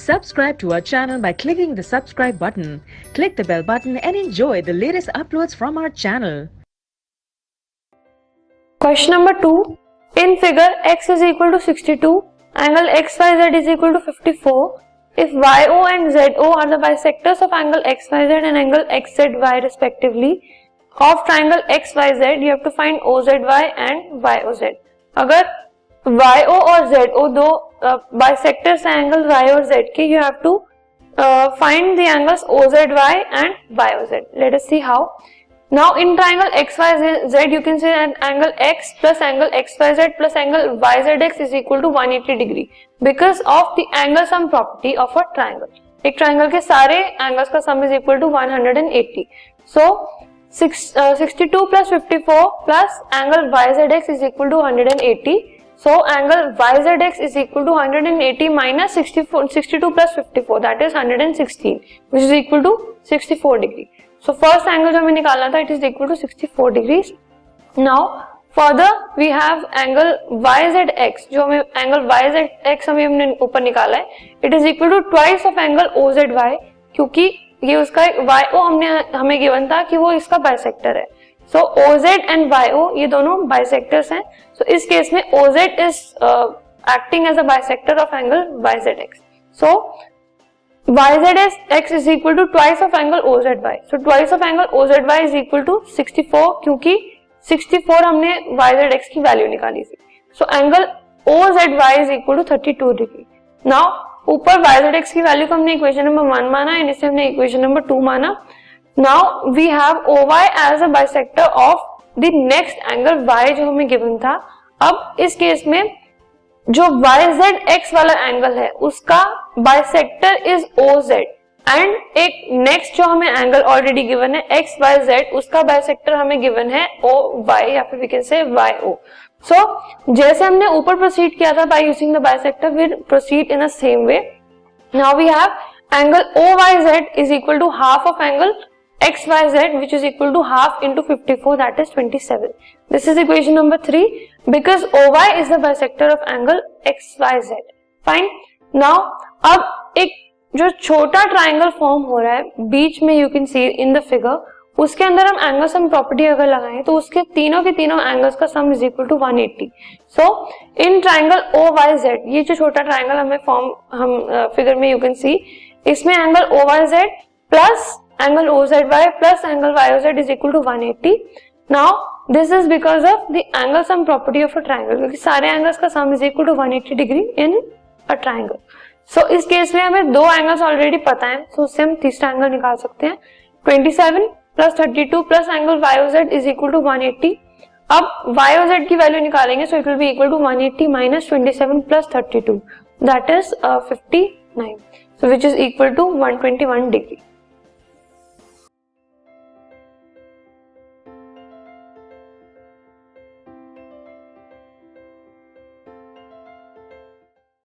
Subscribe to our channel by clicking the subscribe button. Click the bell button and enjoy the latest uploads from our channel. Question number 2. In figure, x is equal to 62, angle XYZ is equal to 54. If YO and ZO are the bisectors of angle XYZ and angle XZY respectively, of triangle XYZ, you have to find OZY and YOZ. अगर YO और ZO दो bisectors हैं angle Y और Z के, you have to find the angles OZY and YOZ. Let us see how. Now in triangle XYZ, you can say that angle X plus angle XYZ plus angle YZX is equal to 180 degree because of the angle sum property of a triangle. एक triangle के सारे angles का sum is equal to 180. So 62 plus 54 plus angle YZX is equal to 180. So angle YZX is equal to 180 minus 62 plus 54, that is 116, which is equal to 64 degree. So first angle जो हमें निकालना था, it is equal to 64 degrees. Now further we have angle YZX, जो हमें angle YZX हमने ऊपर निकाला है, it is equal to twice of angle OZY, क्योंकि ये उसका YO हमें गिवन था कि वो इसका बाइसेक्टर है. So OZ and YO ये दोनों बाइसेक्टर्स हैं. So इस केस में OZ is acting as a bisector of angle YZX. So YZX is equal to twice of angle OZY. So twice of angle OZY is equal to 64, क्योंकि 64 हमने YZX की value निकाली थी. So angle OZY is equal to 32 degree. Now ऊपर YZX की value को हमने equation number 1 माना, इसे हमने इक्वेशन नंबर 2 माना. Now we have OY as a bisector of the next angle Y जो हमें गिवन था. अब इस केस में जो YZX वाला एंगल है उसका बाइसेक्टर इज OZ एंड एक नेक्स्ट जो हमें एंगल ऑलरेडी गिवन है XYZ, उसका बाइसेक्टर हमें गिवन है OY या फिर we can say YO. So जैसे हमने ऊपर प्रोसीड किया था by using the bisector, we proceed in a same way. Now we have angle OYZ is equal to half of angle XYZ, which is equal to half into 54, that is 27. This is equation number 3 because OY is the bisector of angle XYZ. Fine. Now अब एक जो छोटा triangle form हो रहा है बीच में, you can see in the figure, उसके अंदर हम एंगल सम प्रॉपर्टी अगर लगाएं तो उसके तीनों के तीनों एंगल्स का sum is equal to 180. So in triangle OYZ, ये जो छोटा ट्राइंगल हमें फॉर्म हम फिगर में यू कैन सी, इसमें angle OYZ plus angle OZY plus angle YOZ is equal to 180. Now this is because of the angle sum property of a triangle, क्योंकि सारे angles का sum is equal to 180 degree in a triangle. So इस case में हमें दो angles already पता है, so उससे हम तीसरा angle निकाल सकते हैं. 27 plus 32 plus angle YOZ is equal to 180. अब YOZ की वैल्यू निकालेंगे, so it will be equal to 180 minus 27 plus 32, that is 59, so which is equal to 121 degree.